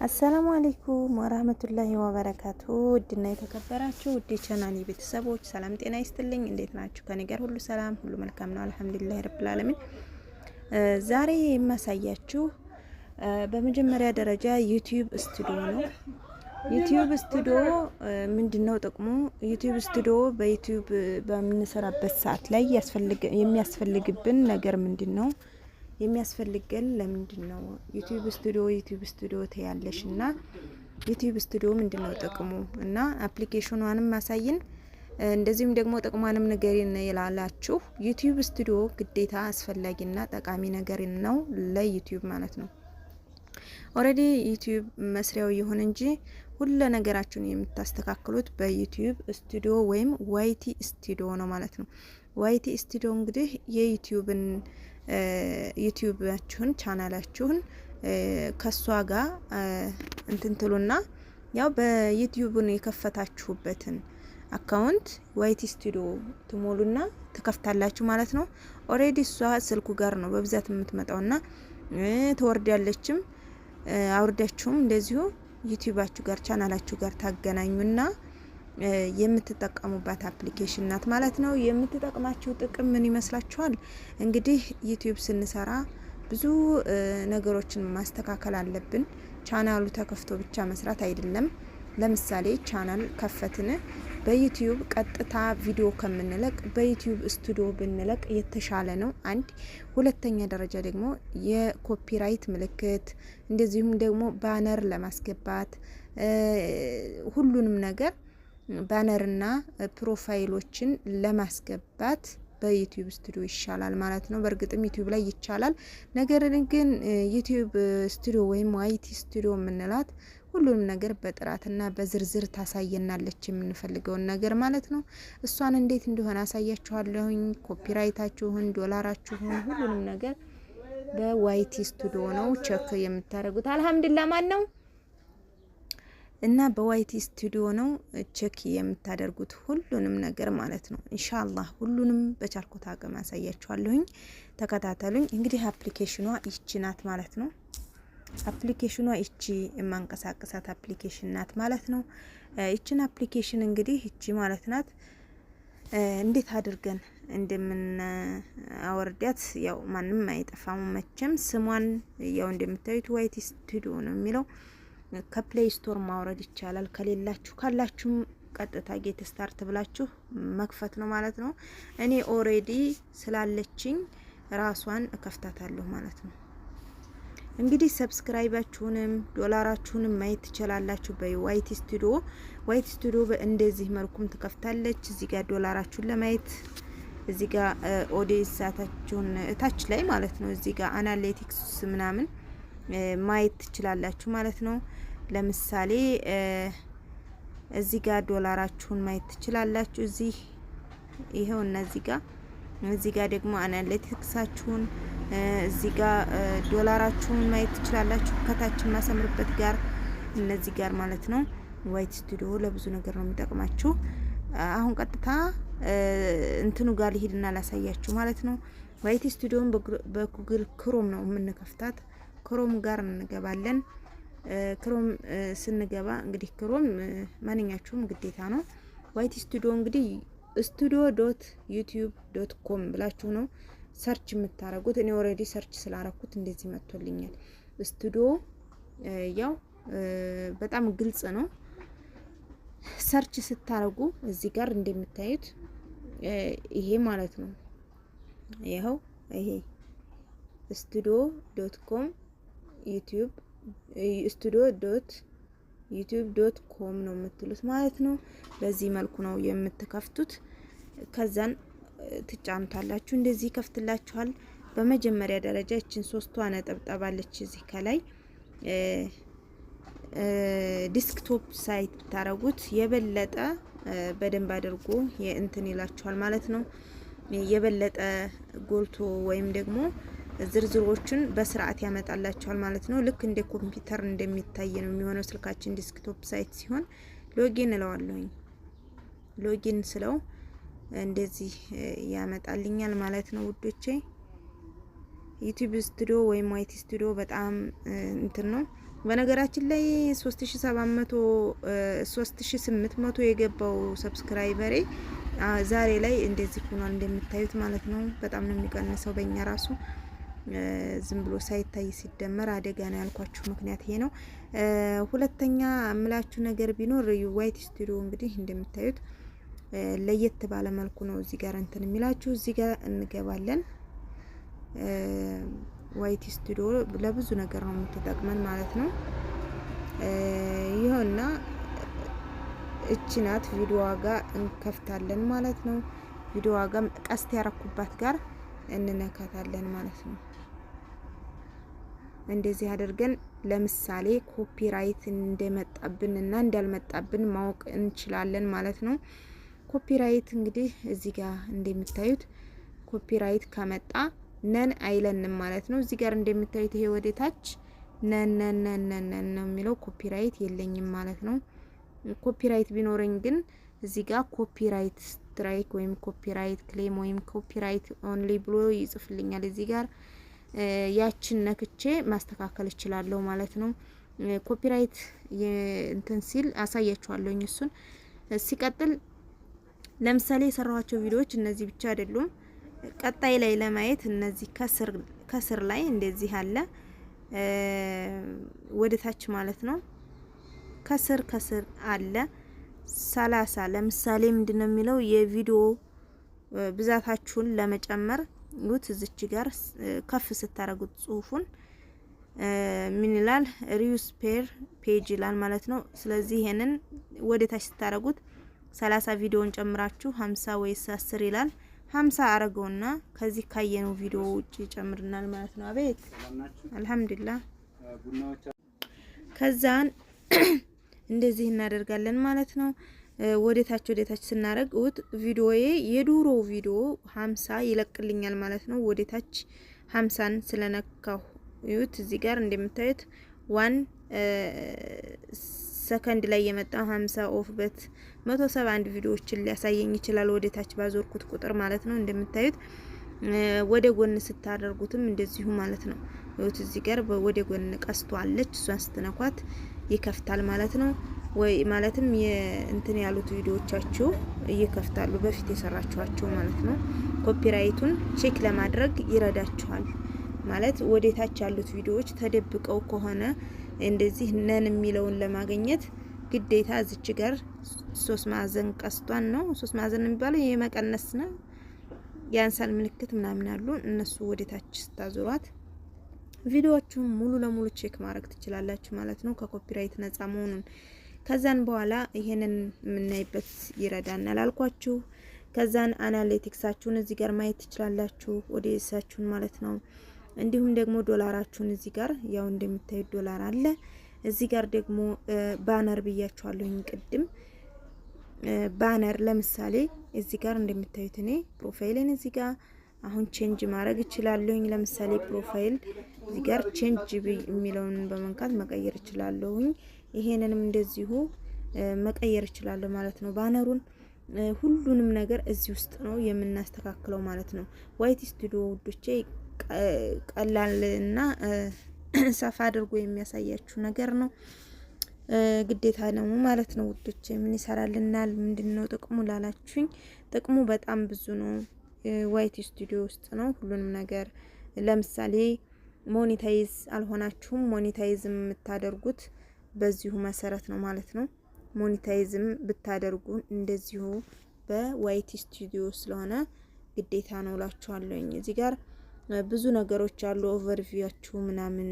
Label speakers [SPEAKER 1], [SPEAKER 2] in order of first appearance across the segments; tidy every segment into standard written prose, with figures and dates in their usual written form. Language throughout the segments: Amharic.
[SPEAKER 1] አሰላሙ አለይኩም ወራህመቱላሂ ወበረካቱ። ውድና የተከበራችሁ ውድ ቻናሌ ቤተሰቦች ሰላም ጤና ይስጥልኝ። እንዴት ናችሁ? ከኔ ጋር ሁሉ ሰላም ሁሉ መልካም ነው፣ አልሐምዱሊላህ ረብል ዓለሚን። ዛሬ የማሳያችሁ በመጀመሪያ ደረጃ ዩቲዩብ ስቱዲዮ ነው። ዩቲዩብ ስቱዲዮ ምንድነው ጥቅሙ? ዩቲዩብ ስቱዲዮ በዩቲዩብ በምንሰራበት ሰዓት ላይ የሚያስፈልግብን ነገር ምንድነው? የሚያስፈልገን ለምንድነው? ዩቲዩብ ስቱዲዮ ተያለሽ እና ዩቲዩብ ስቱዲዮ ምንድነው ጥቅሙ እና አፕሊኬሽኗንም ማሳይን እንደዚህም ደግሞ ጥቅሟንም ንገሪን ይላላችሁ። ዩቲዩብ ስቱዲዮ ግዴታ አስፈላጊና ጠቃሚ ነገር ነው ለዩቲዩብ ማለት ነው። ኦሬዲ ዩቲዩብ መስሪያው ይሁን እንጂ ሁሉ ነገራችሁን የምታስተካክሉት በዩቲዩብ ስቱዲዮ ወይም ዋይቲ ስቱዲዮ ነው ማለት ነው። ዋይቲ ስቱዲዮ እንግዲህ የዩቲዩብን ዩቲዩባችሁን ቻናላችሁን ከሷ ጋር እንትን ትሉና ያው በዩቲዩብን የከፈታችሁበትን አካውንት ዋይቲ ስቱዲዮ ትሞሉና ትከፍታላችሁ ማለት ነው። ኦሬዲ እሷ ስልኩ ጋር ነው በብዛት የምትመጣውና ተወርዳለችም አውርዳችሁም እንደዚሁ ዩቲዩባችሁ ጋር ቻናላችሁ ጋር ታገናኙና የምትጠቀሙባት አፕሊኬሽን ናት ማለት ነው። የምትጠቅማችሁ ጥቅም ምን ይመስላችኋል? እንግዲህ ዩቲዩብ ስንሰራ ብዙ ነገሮችን ማስተካከል አለብን። ቻናሉ ተከፍቶ ብቻ መስራት አይደለም። ለምሳሌ ቻናል ከፈትን በዩቲዩብ ቀጥታ ቪዲዮ ከምንለቅ በዩቲዩብ ስቱዲዮ ብንለቅ የተሻለ ነው። አንድ ሁለተኛ ደረጃ ደግሞ የኮፒራይት ምልክት እንደዚሁም ደግሞ ባነር ለማስገባት ሁሉንም ነገር ባነርና ፕሮፋይሎችን ለማስገባት በዩቲዩብ ስቱዲዮ ይሻላል ማለት ነው። በእርግጥም ዩቲዩብ ላይ ይቻላል። ነገር ግን ዩቲዩብ ስቱዲዮ ወይም ዋይቲ ስቱዲዮ የምንላት ሁሉንም ነገር በጥራትና በዝርዝር ታሳየናለች፣ የምንፈልገውን ነገር ማለት ነው። እሷን እንዴት እንደሆነ አሳያችኋለሁኝ። ኮፒራይታችሁን፣ ዶላራችሁን፣ ሁሉንም ነገር በዋይቲ ስቱዲዮ ነው ቼክ የምታደርጉት። አልሐምዱሊላህ ማን ነው እና በዋይቲ ስቱዲዮ ነው ቼክ የምታደርጉት ሁሉንም ነገር ማለት ነው። ኢንሻአላህ ሁሉንም በቻልኩት አቅም አሳያችኋለሁኝ። ተከታተሉኝ። እንግዲህ አፕሊኬሽኗ ይቺ ናት ማለት ነው። አፕሊኬሽኗ ይቺ የማንቀሳቀሳት አፕሊኬሽን ናት ማለት ነው። ይቺን አፕሊኬሽን እንግዲህ ይቺ ማለት ናት። እንዴት አድርገን እንደምን አወርዳት ያው ማንም አይጠፋም መቼም። ስሟን ያው እንደምታዩት ዋይቲ ስቱዲዮ ነው የሚለው። ከፕሌይ ስቶር ማውረድ ይቻላል። ከሌላችሁ ካላችሁም ቀጥታ ጌት ስታርት ብላችሁ መክፈት ነው ማለት ነው። እኔ ኦሬዲ ስላለችኝ ራሷን እከፍታታለሁ ማለት ነው። እንግዲህ ሰብስክራይባችሁንም ዶላራችሁንም ማየት ትችላላችሁ በዋይቲ ስቱዲዮ። ዋይቲ ስቱዲዮ እንደዚህ መልኩም ትከፍታለች። እዚህ ጋር ዶላራችሁን ለማየት እዚህ ጋር ኦዲየንሳችሁን እታች ላይ ማለት ነው። እዚህ ጋር አናሊቲክስ ምናምን ማየት ትችላላችሁ ማለት ነው። ለምሳሌ እዚህ ጋር ዶላራችሁን ማየት ትችላላችሁ። እዚህ ይሄው እዚህ ጋር ደግሞ አናሊቲክሳችሁን እዚህ ጋር ዶላራችሁን ማየት ትችላላችሁ። ከታች ማሰምርበት ጋር እነዚህ ጋር ማለት ነው። ዋይቲ ስቱዲዮ ለብዙ ነገር ነው የሚጠቅማችሁ። አሁን ቀጥታ እንትኑ ጋር ሊሄድና ላሳያችሁ ማለት ነው። ዋይቲ ስቱዲዮን በጉግል ክሮም ነው የምንከፍታት። ክሮም ጋር እንገባለን። ክሮም ስንገባ እንግዲህ ክሮም ማንኛችሁም ግዴታ ነው። ዋይቲ ስቱዲዮ እንግዲህ studio.youtube.com ብላችሁ ነው ሰርች የምታረጉት። እኔ ኦሬዲ ሰርች ስላረኩት እንደዚህ መጥቶልኛል። ስቱዲዮ ያው በጣም ግልጽ ነው። ሰርች ስታረጉ እዚህ ጋር እንደምታዩት ይሄ ማለት ነው። ይሄው ይሄ studio.com ዩቲዩብ studio.youtube.com ነው የምትሉት ማለት ነው። በዚህ መልኩ ነው የምትከፍቱት። ከዛን ትጫኑታላችሁ። እንደዚህ ከፍትላችኋል። በመጀመሪያ ደረጃ እቺን ሶስቷ ነጠብጣባለች እዚህ ከላይ ዲስክቶፕ ሳይት ታረጉት የበለጠ በደንብ አድርጎ እንትን ይላችኋል ማለት ነው። የበለጠ ጎልቶ ወይም ደግሞ ዝርዝሮችን በስርዓት ያመጣላችኋል ማለት ነው። ልክ እንደ ኮምፒውተር እንደሚታይ ነው የሚሆነው። ስልካችን ዲስክቶፕ ሳይት ሲሆን ሎጊን እለዋለሁኝ። ሎጊን ስለው እንደዚህ ያመጣልኛል ማለት ነው ውዶቼ። ዩቲዩብ ስቱዲዮ ወይም ዋይቲ ስቱዲዮ በጣም እንትን ነው በነገራችን ላይ 3800 የገባው ሰብስክራይበሬ ዛሬ ላይ እንደዚህ ሆኗል እንደምታዩት ማለት ነው። በጣም ነው የሚቀንሰው በእኛ ራሱ ዝም ብሎ ሳይታይ ሲደመር አደጋ ነው ያልኳችሁ ምክንያት ይሄ ነው። ሁለተኛ እምላችሁ ነገር ቢኖር ዋይት ስቱዲዮ እንግዲህ እንደምታዩት ለየት ባለ መልኩ ነው እዚህ ጋር እንትን የሚላችሁ። እዚህ ጋር እንገባለን። ዋይት ስቱዲዮ ለብዙ ነገር ነው የምትጠቅመን ማለት ነው። ይሄውና እቺ ናት ቪዲዮዋ ጋር እንከፍታለን ማለት ነው። ቪዲዮዋ ጋር ቀስት ያረኩባት ጋር እንነካታለን ማለት ነው። እንደዚህ አድርገን ለምሳሌ ኮፒራይት እንደመጣብን እና እንዳልመጣብን ማወቅ እንችላለን ማለት ነው። ኮፒራይት እንግዲህ እዚህ ጋር እንደምታዩት ኮፒራይት ከመጣ ነን አይለንም ማለት ነው። እዚህ ጋር እንደምታዩት ይሄ ወደ ታች ነን ነው የሚለው ኮፒራይት የለኝም ማለት ነው። ኮፒራይት ቢኖረኝ ግን እዚህ ጋር ኮፒራይት ስትራይክ ወይም ኮፒራይት ክሌም ወይም ኮፒራይት ኦንሊ ብሎ ይጽፍልኛል። እዚህ ጋር ያችን ነክቼ ማስተካከል እችላለሁ ማለት ነው። ኮፒራይት እንትን ሲል አሳያችኋለሁ እሱን። ሲቀጥል ለምሳሌ የሰራኋቸው ቪዲዮዎች እነዚህ ብቻ አይደሉም። ቀጣይ ላይ ለማየት እነዚህ ከስር ላይ እንደዚህ አለ ወደ ታች ማለት ነው። ከስር አለ 30 ለምሳሌ ምንድነው የሚለው የቪዲዮ ብዛታችሁን ለመጨመር ውት እዚች ጋር ከፍ ስታረጉት ጽሁፉን ምን ይላል ሪዩስ ፔጅ ይላል ማለት ነው። ስለዚህ ይሄንን ወደ ታች ስታረጉት 30 ቪዲዮን ጨምራችሁ 50 ወይስ 10 ይላል። 50 አረገውና ከዚህ ካየነው ቪዲዮ ውጪ ጨምርናል ማለት ነው። አቤት አልহামዱሊላህ። ከዛን እንደዚህ እናደርጋለን ማለት ነው። ወደ ታች ስናረግ ውት ቪዲዮዬ የዱሮ ቪዲዮ 50 ይለቅልኛል ማለት ነው። ወደ ታች 50ን ስለነካው ይሁት እዚህ ጋር እንደምታዩት 1 ሰከንድ ላይ የመጣ 50 ኦፍ በት 171 ቪዲዮዎችን ሊያሳየኝ ይችላል ወደ ታች ባዞርኩት ቁጥር ማለት ነው። እንደምታዩት ወደ ጎን ስታደርጉትም እንደዚሁ ማለት ነው። ይሁት እዚህ ጋር ወደ ጎን ቀስቷለች እሷን ስትነኳት ይከፍታል ማለት ነው። ወይ ማለትም የእንትን ያሉት ቪዲዮዎቻችሁ ይከፍታሉ በፊት የሰራችኋቸው ማለት ነው። ኮፒራይቱን ቼክ ለማድረግ ይረዳችኋል ማለት ወደ ታች ያሉት ቪዲዮዎች ተደብቀው ከሆነ እንደዚህ ነን የሚለውን ለማግኘት ግዴታ እዚች ጋር 3 ማዕዘን ቀስቷን ነው 3 ማዕዘን የሚባለው የመቀነስ ነው ያንሳል ምልክት ምናምን አሉ እነሱ ወደ ታች ስታዞሯት ቪዲዮዎቹን ሙሉ ለሙሉ ቼክ ማድረግ ትችላላችሁ ማለት ነው ከኮፒራይት ነፃ መሆኑን። ከዛን በኋላ ይሄንን የምናይበት ይረዳናል አልኳችሁ። ከዛን አናሊቲክሳችሁን እዚህ ጋር ማየት ትችላላችሁ ኦዲየንሳችሁን ማለት ነው። እንዲሁም ደግሞ ዶላራችሁን እዚህ ጋር ያው እንደምታዩት ዶላር አለ። እዚህ ጋር ደግሞ ባነር ብያችኋለሁኝ ቅድም ባነር ለምሳሌ እዚህ ጋር እንደምታዩት እኔ ፕሮፋይልን እዚህ ጋር አሁን ቼንጅ ማድረግ እችላለሁኝ። ለምሳሌ ፕሮፋይል እዚህ ጋር ቼንጅ የሚለውን በመንካት መቀየር እችላለሁኝ። ይሄንንም እንደዚሁ መቀየር እችላለሁ ማለት ነው። ባነሩን ሁሉንም ነገር እዚህ ውስጥ ነው የምናስተካክለው ማለት ነው። ዋይት ስቱዲዮ ውዶቼ ቀላልና ሰፋ አድርጎ የሚያሳያችሁ ነገር ነው። ግዴታ ነው ማለት ነው ውዶቼ። ምን ይሰራልናል ምንድነው ጥቅሙ ላላችሁኝ፣ ጥቅሙ በጣም ብዙ ነው። ዋይት ስቱዲዮ ውስጥ ነው ሁሉንም ነገር። ለምሳሌ ሞኔታይዝ አልሆናችሁም፣ ሞኔታይዝም የምታደርጉት በዚሁ መሰረት ነው ማለት ነው። ሞኔታይዝም ብታደርጉ እንደዚሁ በዋይት ስቱዲዮ ስለሆነ ግዴታ ነው እላችኋለሁኝ። እዚህ ጋር ብዙ ነገሮች አሉ። ኦቨርቪዋችሁ ምናምን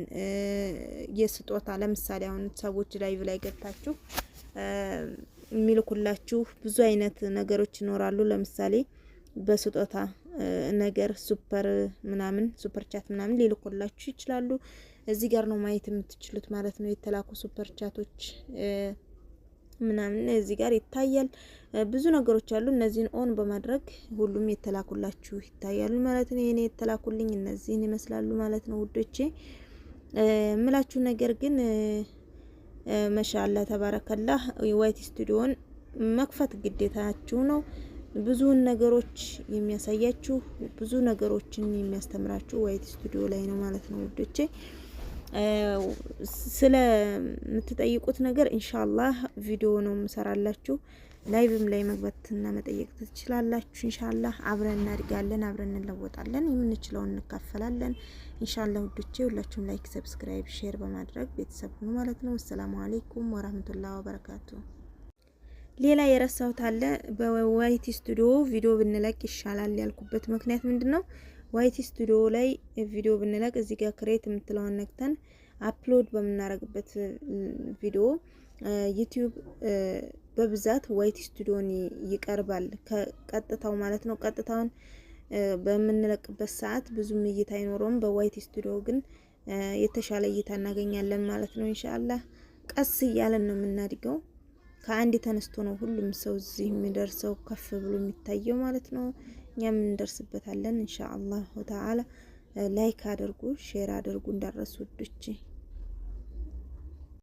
[SPEAKER 1] የስጦታ ለምሳሌ አሁን ሰዎች ላይቭ ላይ ገብታችሁ የሚልኩላችሁ ብዙ አይነት ነገሮች ይኖራሉ። ለምሳሌ በስጦታ ነገር ሱፐር ቻት ምናምን ሊልኩላችሁ ይችላሉ። እዚህ ጋር ነው ማየት የምትችሉት ማለት ነው። የተላኩ ሱፐር ቻቶች ምናምን እዚህ ጋር ይታያል። ብዙ ነገሮች አሉ። እነዚህን ኦን በማድረግ ሁሉም የተላኩላችሁ ይታያሉ ማለት ነው። የኔ የተላኩልኝ እነዚህን ይመስላሉ ማለት ነው ውዶቼ። ምላችሁ ነገር ግን ማሻአላ ተባረከላህ ዋይት ስቱዲዮን መክፈት ግዴታችሁ ነው። ብዙውን ነገሮች የሚያሳያችሁ ብዙ ነገሮችን የሚያስተምራችሁ ዋይት ስቱዲዮ ላይ ነው ማለት ነው ውዶቼ። ስለ የምትጠይቁት ነገር ኢንሻአላህ ቪዲዮ ነው የምሰራላችሁ። ላይቭም ላይ መግባትና መጠየቅ ትችላላችሁ። ኢንሻአላህ አብረን እናድጋለን፣ አብረን እንለወጣለን፣ የምንችለውን እንካፈላለን። ኢንሻአላህ ውዶቼ ሁላችሁም ላይክ፣ ሰብስክራይብ፣ ሼር በማድረግ ቤተሰብ ሁኑ ማለት ነው። አሰላሙ አለይኩም ወራህመቱላሂ ወበረካቱ። ሌላ የረሳሁት አለ። በዋይቲ ስቱዲዮ ቪዲዮ ብንለቅ ይሻላል ያልኩበት ምክንያት ምንድነው? ዋይቲ ስቱዲዮ ላይ ቪዲዮ ብንለቅ እዚህ ጋር ክሬት የምትለውን ነክተን አፕሎድ በምናረግበት ቪዲዮ ዩቲዩብ በብዛት ዋይቲ ስቱዲዮን ይቀርባል ከቀጥታው ማለት ነው። ቀጥታውን በምንለቅበት ሰዓት ብዙም እይታ አይኖረውም። በዋይቲ ስቱዲዮ ግን የተሻለ እይታ እናገኛለን ማለት ነው። ኢንሻአላህ ቀስ እያለን ነው የምናድገው። ከአንድ ተነስቶ ነው ሁሉም ሰው እዚህ የሚደርሰው ከፍ ብሎ የሚታየው ማለት ነው። እኛም እንደርስበታለን ኢንሻአላህ ተዓላ። ላይክ አድርጉ፣ ሼር አድርጉ እንዳረሱ ውዶቼ።